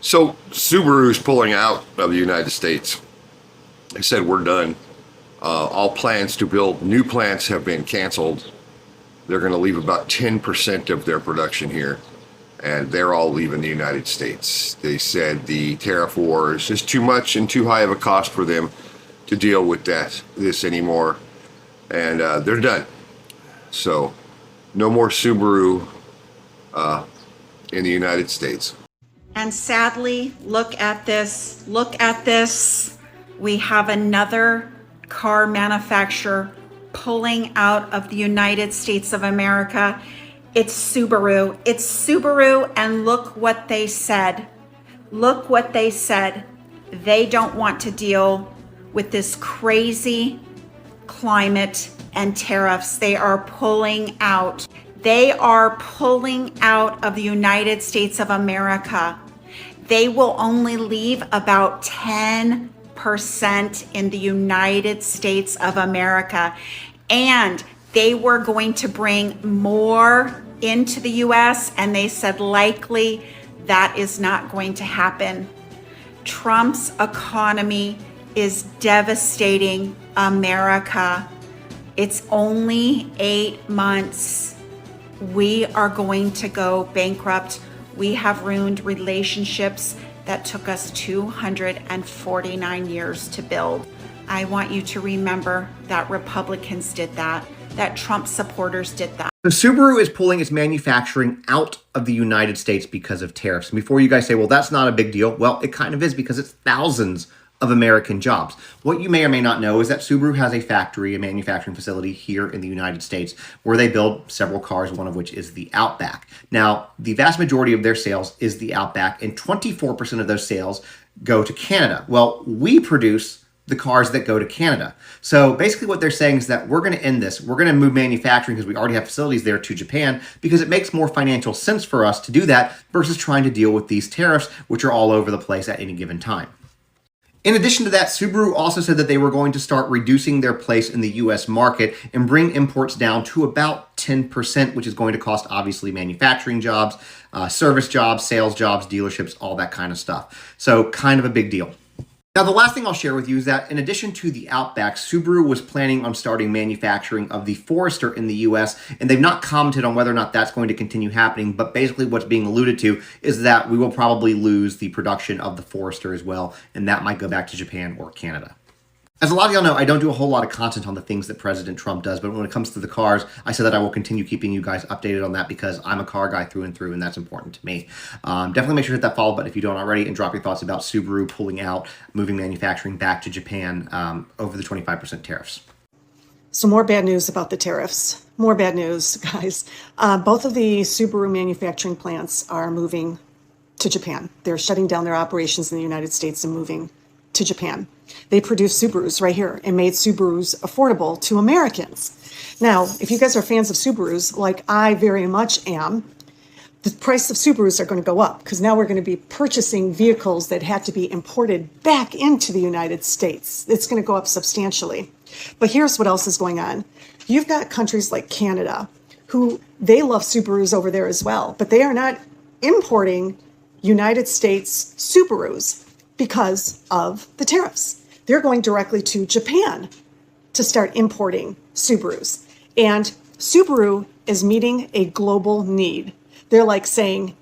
So Subaru's pulling out of the United States. They said we're done. All plans to build new plants have been canceled. They're going to leave about 10% of their production here, and they're all leaving the United States. They said the tariff war is just too much and too high of a cost for them to deal with this anymore, and they're done. So no more Subaru in the United States. And sadly, look at this. We have another car manufacturer pulling out of the United States of America. It's Subaru. And look what they said. They don't want to deal with this crazy climate and tariffs. They are pulling out. They are pulling out of the United States of America. They will only leave about 10% in the United States of America. And they were going to bring more into the US, and they said likely that is not going to happen. Trump's economy is devastating America. It's only 8 months. We are going to go bankrupt. We have ruined relationships that took us 249 years to build. I want you to remember that Republicans did that Trump supporters did that. So Subaru is pulling its manufacturing out of the United States because of tariffs. And before you guys say, well, that's not a big deal. Well, it kind of is, because it's thousands of American jobs. What you may or may not know is that Subaru has a factory, a manufacturing facility here in the United States where they build several cars, one of which is the Outback. Now, the vast majority of their sales is the Outback, and 24% of those sales go to Canada. Well, we produce the cars that go to Canada. So basically what they're saying is that we're going to end this. We're going to move manufacturing, because we already have facilities there, to Japan, because it makes more financial sense for us to do that versus trying to deal with these tariffs, which are all over the place at any given time. In addition to that, Subaru also said that they were going to start reducing their place in the US market and bring imports down to about 10%, which is going to cost, obviously, manufacturing jobs, service jobs, sales jobs, dealerships, all that kind of stuff. So kind of a big deal. Now, the last thing I'll share with you is that in addition to the Outback, Subaru was planning on starting manufacturing of the Forester in the US, and they've not commented on whether or not that's going to continue happening, but basically what's being alluded to is that we will probably lose the production of the Forester as well, and that might go back to Japan or Canada. As a lot of y'all know, I don't do a whole lot of content on the things that President Trump does, but when it comes to the cars, I said that I will continue keeping you guys updated on that, because I'm a car guy through and through, and that's important to me. Definitely make sure to hit that follow button if you don't already, and drop your thoughts about Subaru pulling out, moving manufacturing back to Japan over the 25% tariffs. So more bad news about the tariffs. More bad news, guys. Both of the Subaru manufacturing plants are moving to Japan. They're shutting down their operations in the United States and moving to Japan. They produce Subarus right here and made Subarus affordable to Americans. Now, if you guys are fans of Subarus, like I very much am, the price of Subarus are going to go up, because now we're going to be purchasing vehicles that had to be imported back into the United States. It's going to go up substantially. But here's what else is going on. You've got countries like Canada, who they love Subarus over there as well, but they are not importing United States Subarus because of the tariffs. They're going directly to Japan to start importing Subarus. And Subaru is meeting a global need. They're like saying,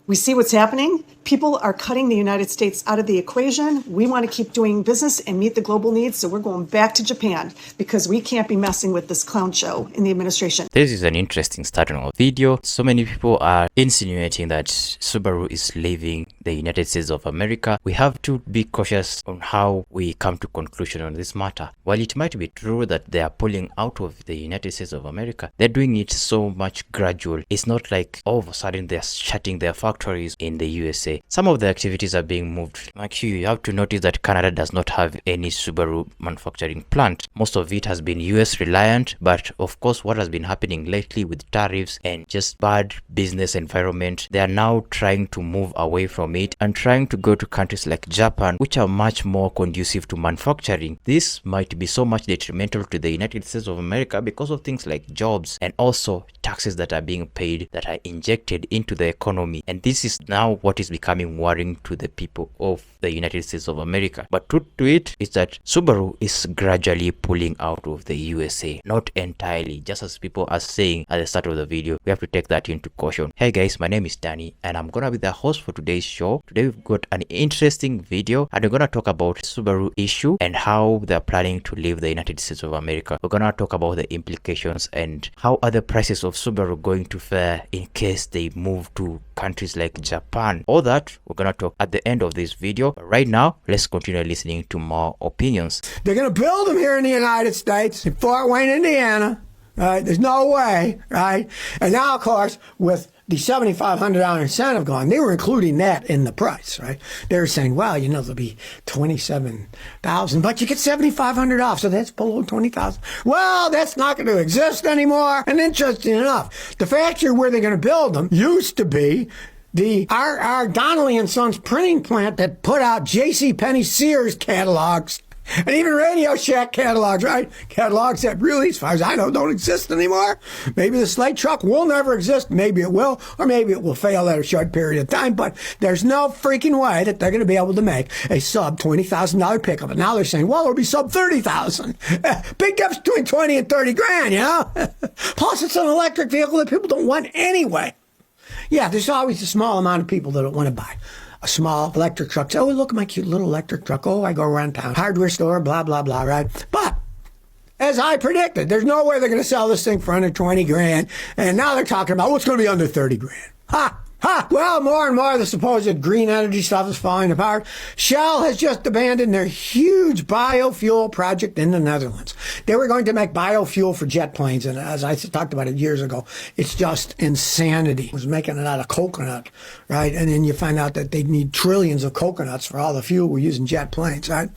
we see what's happening. People are cutting the United States out of the equation. We want to keep doing business and meet the global needs, so we're going back to Japan, because we can't be messing with this clown show in the administration. This is an interesting starting of video. So many people are insinuating that Subaru is leaving the United States of America. We have to be cautious on how we come to conclusion on this matter. While it might be true that they are pulling out of the United States of America, they're doing it so much gradual. It's not like all of a sudden they're shutting their factories in the USA. Some of the activities are being moved. Like you have to notice that Canada does not have any Subaru manufacturing plant. Most of it has been US reliant, but of course what has been happening lately with tariffs and just bad business environment, they are now trying to move away from it and trying to go to countries like Japan, which are much more conducive to manufacturing. This might be so much detrimental to the United States of America because of things like jobs and also taxes that are being paid that are injected into the economy. And this is now what is becoming becoming worrying to the people of the United States of America. But truth to it is that Subaru is gradually pulling out of the USA, not entirely, just as people are saying at the start of the video. We have to take that into caution. Hey guys, my name is Danny and I'm gonna be the host for today's show. Today we've got an interesting video and we're gonna talk about Subaru issue and how they're planning to leave the United States of America. We're gonna talk about the implications and how are the prices of Subaru going to fare in case they move to countries like Japan. All that we're gonna talk at the end of this video. But right now, let's continue listening to more opinions. They're going to build them here in the United States, in Fort Wayne, Indiana. Right? There's no way, right? And now, of course, with the $7,500 incentive gone, they were including that in the price, right? They were saying, well, you know, there'll be $27,000, but you get $7,500 off, so that's below $20,000. Well, that's not going to exist anymore. And interesting enough, the factory where they're going to build them used to be the R.R. Donnelly and Sons printing plant that put out J.C. Penney Sears catalogs and even Radio Shack catalogs, right? Catalogs that really, as far as I know, don't exist anymore. Maybe the slate truck will never exist. Maybe it will, or maybe it will fail at a short period of time. But there's no freaking way that they're going to be able to make a sub $20,000 pickup. And now they're saying, well, it'll be sub $30,000. Big difference between 20 and 30 grand, you know? Plus, it's an electric vehicle that people don't want anyway. Yeah, there's always a small amount of people that don't want to buy a small electric truck. Say, oh, look at my cute little electric truck. Oh, I go around town. Hardware store, blah, blah, blah, right? But as I predicted, there's no way they're going to sell this thing for under 20 grand. And now they're talking about what's going to be under 30 grand. Ha! Ha! Well, more and more of the supposed green energy stuff is falling apart. Shell has just abandoned their huge biofuel project in the Netherlands. They were going to make biofuel for jet planes, and as I talked about it years ago, it's just insanity. It was making it out of coconut, right? And then you find out that they need trillions of coconuts for all the fuel we're using jet planes, right?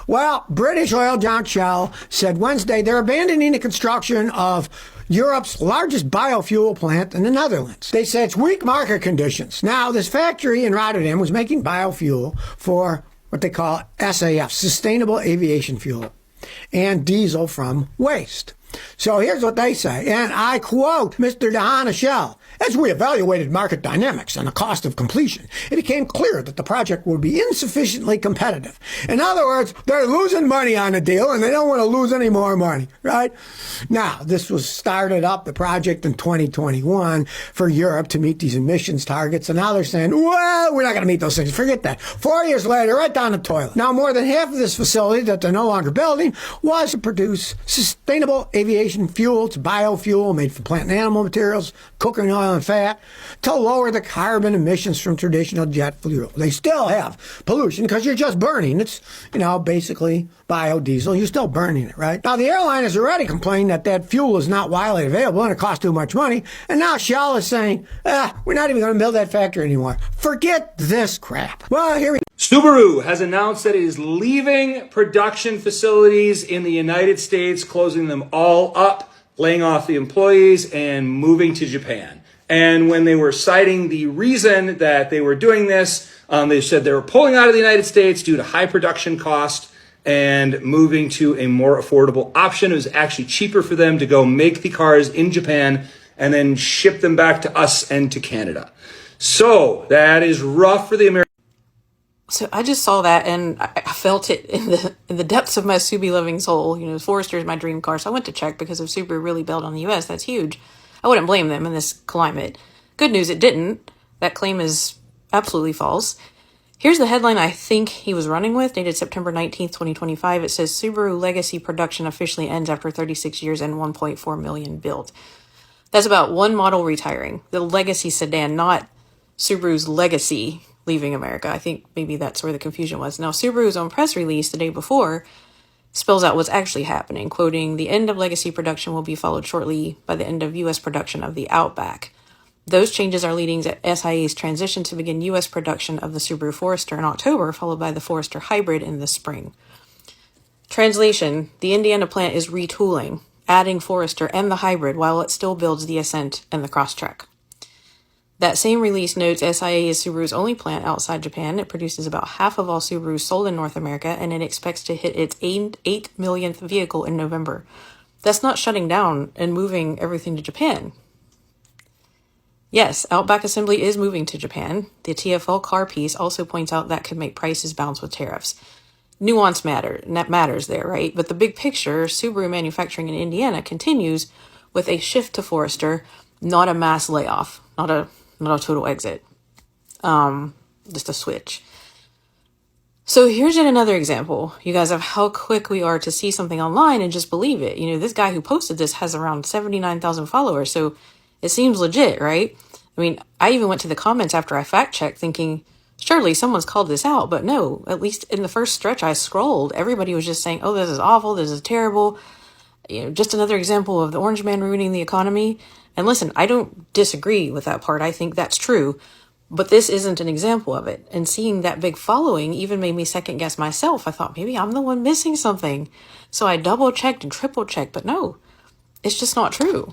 Well, British oil giant Shell said Wednesday they're abandoning the construction of Europe's largest biofuel plant in the Netherlands. They said it's weak market conditions. Now, this factory in Rotterdam was making biofuel for what they call SAF, Sustainable Aviation Fuel, and diesel from waste. So here's what they say, and I quote Mr. DeHaan Shell. As we evaluated market dynamics and the cost of completion, it became clear that the project would be insufficiently competitive. In other words, they're losing money on the deal and they don't want to lose any more money, right? Now, this was started up, the project in 2021 for Europe to meet these emissions targets. And now they're saying, well, we're not going to meet those things. Forget that. 4 years later, right down the toilet. Now, more than half of this facility that they're no longer building was to produce sustainable aviation fuel. It's biofuel made from plant and animal materials, cooking oil and fat, to lower the carbon emissions from traditional jet fuel. They still have pollution because you're just burning. It's, you know, basically biodiesel. You're still burning it, right? Now, the airline has already complained that that fuel is not widely available and it costs too much money. And now Shell is saying, we're not even going to build that factory anymore. Forget this crap. Well, here we go. Subaru has announced that it is leaving production facilities in the United States, closing them all up, laying off the employees, and moving to Japan. And when they were citing the reason that they were doing this, they said they were pulling out of the United States due to high production cost and moving to a more affordable option. It was actually cheaper for them to go make the cars in Japan and then ship them back to us and to Canada. So that is rough for the American. So I just saw that and I felt it in the depths of my Subi loving soul. You know, Forester is my dream car, so I went to check because if Subaru really built on the U.S., that's huge. I wouldn't blame them in this climate. Good news, it didn't. That claim is absolutely false. Here's the headline I think he was running with, dated September 19th, 2025. It says, Subaru legacy production officially ends after 36 years and 1.4 million built. That's about one model retiring. The legacy sedan, not Subaru's legacy leaving America. I think maybe that's where the confusion was. Now, Subaru's own press release the day before spells out what's actually happening, quoting, the end of legacy production will be followed shortly by the end of U.S. production of the Outback. Those changes are leading to SIA's transition to begin U.S. production of the Subaru Forester in October, followed by the Forester Hybrid in the spring. Translation, the Indiana plant is retooling, adding Forester and the Hybrid while it still builds the Ascent and the Crosstrek. That same release notes SIA is Subaru's only plant outside Japan. It produces about half of all Subarus sold in North America, and it expects to hit its 8 millionth vehicle in November. That's not shutting down and moving everything to Japan. Yes, Outback Assembly is moving to Japan. The TFL car piece also points out that could make prices bounce with tariffs. Nuance matters there, right? But the big picture, Subaru manufacturing in Indiana continues with a shift to Forester, not a mass layoff, not a total exit. Just a switch. So here's yet another example, you guys, of how quick we are to see something online and just believe it. You know, this guy who posted this has around 79,000 followers, so it seems legit, right? I mean, I even went to the comments after I fact-checked thinking, surely someone's called this out, but no, at least in the first stretch I scrolled, everybody was just saying, oh, this is awful, this is terrible. You know, just another example of the orange man ruining the economy. And listen, I don't disagree with that part. I think that's true. But this isn't an example of it. And seeing that big following even made me second guess myself. I thought maybe I'm the one missing something. So I double checked and triple checked, but no, it's just not true.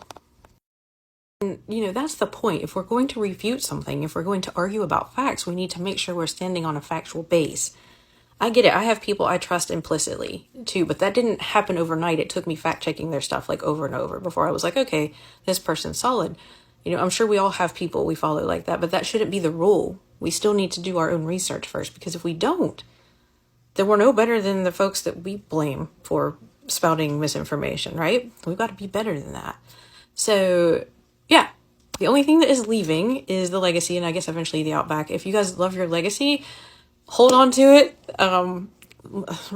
And, you know, that's the point. If we're going to refute something, if we're going to argue about facts, we need to make sure we're standing on a factual base. I get it. I have people I trust implicitly too, but that didn't happen overnight. It took me fact checking their stuff like over and over before I was like, okay, this person's solid. You know, I'm sure we all have people we follow like that, but that shouldn't be the rule. We still need to do our own research first, because if we don't, then we're no better than the folks that we blame for spouting misinformation, right? We've got to be better than that. So, yeah, the only thing that is leaving is the Legacy, and I guess eventually the Outback. If you guys love your Legacy, hold on to it.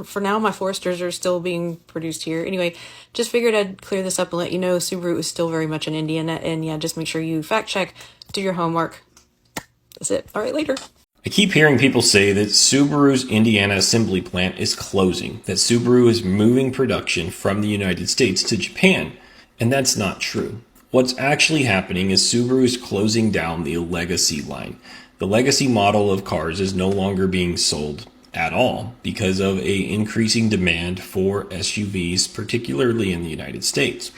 For now, my Foresters are still being produced here. Anyway, just figured I'd clear this up and let you know Subaru is still very much in Indiana. And yeah, just make sure you fact check, do your homework. That's it. All right, later. I keep hearing people say that Subaru's Indiana assembly plant is closing, that Subaru is moving production from the United States to Japan, and that's not true. What's actually happening is Subaru is closing down the Legacy line. The Legacy model of cars is no longer being sold at all because of a increasing demand for SUVs, particularly in the United States.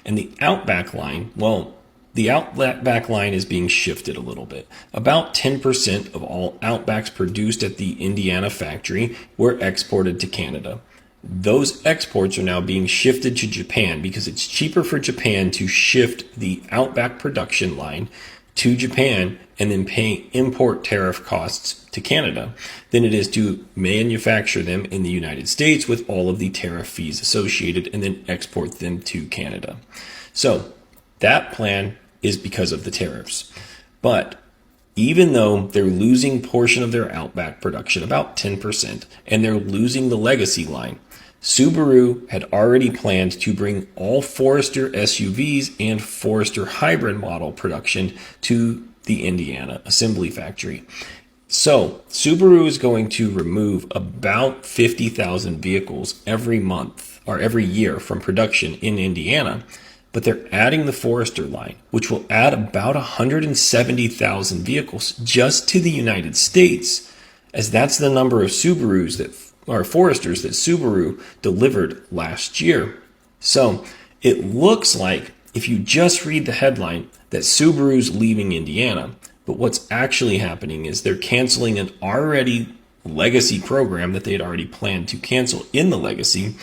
And the Outback line, well, the Outback line is being shifted a little bit. About 10% of all Outbacks produced at the Indiana factory were exported to Canada. Those exports are now being shifted to Japan because it's cheaper for Japan to shift the Outback production line to Japan and then pay import tariff costs to Canada than it is to manufacture them in the United States with all of the tariff fees associated and then export them to Canada. So that plan is because of the tariffs. But even though they're losing portion of their Outback production, about 10%, and they're losing the Legacy line, Subaru had already planned to bring all Forester SUVs and Forester hybrid model production to the Indiana assembly factory. So Subaru is going to remove about 50,000 vehicles every month or every year from production in Indiana, but they're adding the Forester line, which will add about 170,000 vehicles just to the United States, as that's the number of Subarus that are Foresters that Subaru delivered last year. So it looks like, if you just read the headline, that Subaru's leaving Indiana, but what's actually happening is they're canceling an already Legacy program that they had already planned to cancel in the Legacy.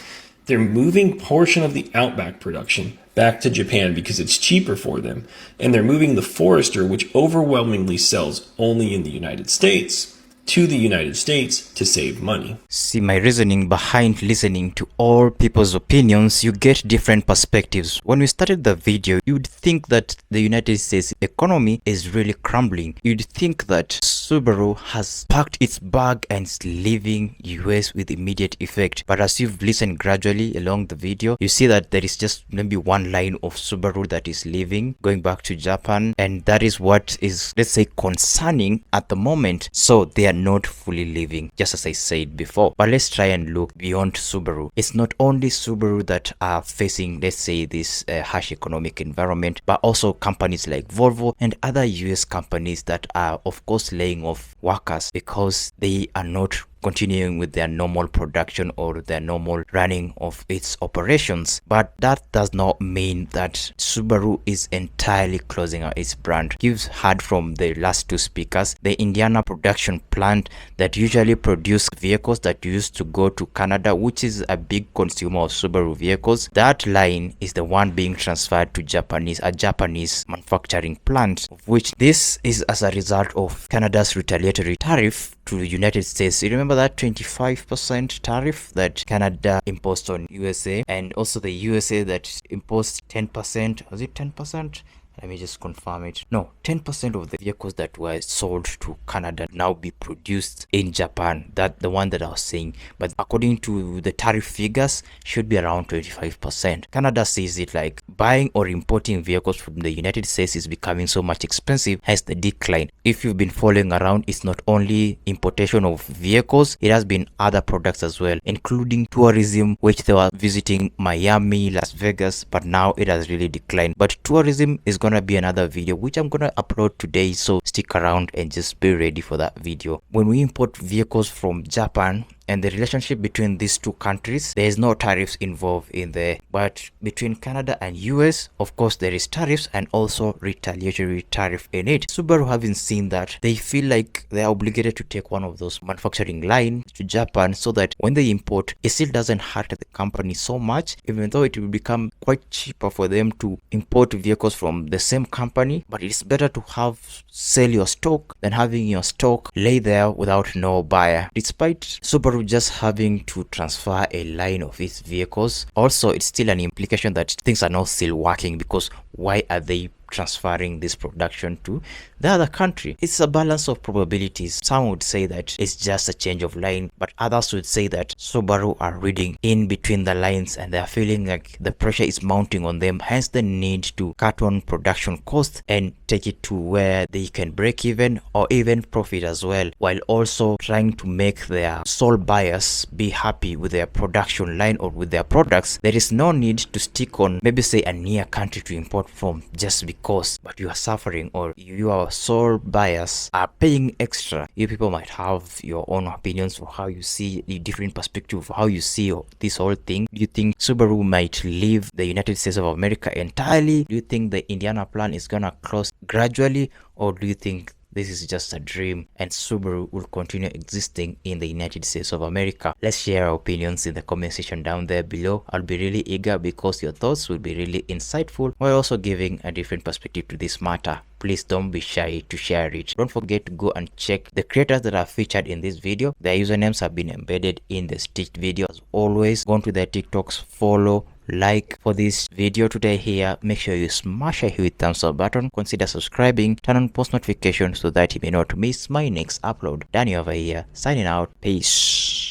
They're moving portion of the Outback production back to Japan because it's cheaper for them, and they're moving the Forester, which overwhelmingly sells only in the United States, to the United States to save money. See, my reasoning behind listening to all people's opinions, you get different perspectives. When we started the video, you'd think that the United States economy is really crumbling. You'd think that Subaru has packed its bag and is leaving US with immediate effect. But as you've listened gradually along the video, you see that there is just maybe one line of Subaru that is leaving, going back to Japan. And that is what is, let's say, concerning at the moment. So they are not fully leaving, just as I said before. But let's try and look beyond Subaru. It's not only Subaru that are facing, let's say, this harsh economic environment, but also companies like Volvo and other US companies that are, of course, laying off workers because they are not continuing with their normal production or their normal running of its operations. But that does not mean that Subaru is entirely closing out its brand. You've heard from the last two speakers, the Indiana production plant that usually produced vehicles that used to go to Canada, which is a big consumer of Subaru vehicles. That line is the one being transferred to a Japanese manufacturing plant, of which this is as a result of Canada's retaliatory tariff to the United States. You remember that 25% tariff that Canada imposed on USA, and also the USA that imposed 10%. Was it 10%? Let me just confirm it. No, 10% of the vehicles that were sold to Canada now be produced in Japan. That the one that I was saying. But according to the tariff figures, should be around 25%. Canada sees it like buying or importing vehicles from the United States is becoming so much expensive, hence the decline. If you've been following around, it's not only importation of vehicles, it has been other products as well, including tourism, which they were visiting Miami, Las Vegas, but now it has really declined. But tourism is gonna be another video which I'm gonna upload today, so stick around and just be ready for that video. When we import vehicles from Japan, and the relationship between these two countries, there is no tariffs involved in there, but between Canada and US, of course, there is tariffs and also retaliatory tariff in it. Subaru, having seen that, they feel like they are obligated to take one of those manufacturing lines to Japan so that when they import, it still doesn't hurt the company so much, even though it will become quite cheaper for them to import vehicles from the same company. But it's better to sell your stock than having your stock lay there without no buyer. Despite Subaru just having to transfer a line of its vehicles, also it's still an implication that things are not still working, because why are they transferring this production to the other country? It's a balance of probabilities. Some would say that it's just a change of line, but others would say that Subaru are reading in between the lines and they're feeling like the pressure is mounting on them, hence the need to cut on production costs and take it to where they can break even or even profit as well, while also trying to make their sole buyers be happy with their production line or with their products. There is no need to stick on maybe say a near country to import from just because, but you are suffering or your sole buyers are paying extra. You people might have your own opinions for how you see the different perspective of how you see this whole thing. Do you think Subaru might leave the United States of America entirely? Do you think the Indiana plant is gonna close gradually, or do you think this is just a dream and Subaru will continue existing in the United States of America? Let's share our opinions in the comment section down there below. I'll be really eager because your thoughts will be really insightful while also giving a different perspective to this matter. Please don't be shy to share it. Don't forget to go and check the creators that are featured in this video. Their usernames have been embedded in the stitched video. As always, go to their TikToks, follow, like. For this video today here, make sure you smash a huge thumbs up button, consider subscribing, turn on post notifications so that you may not miss my next upload. Danny over here, signing out. Peace.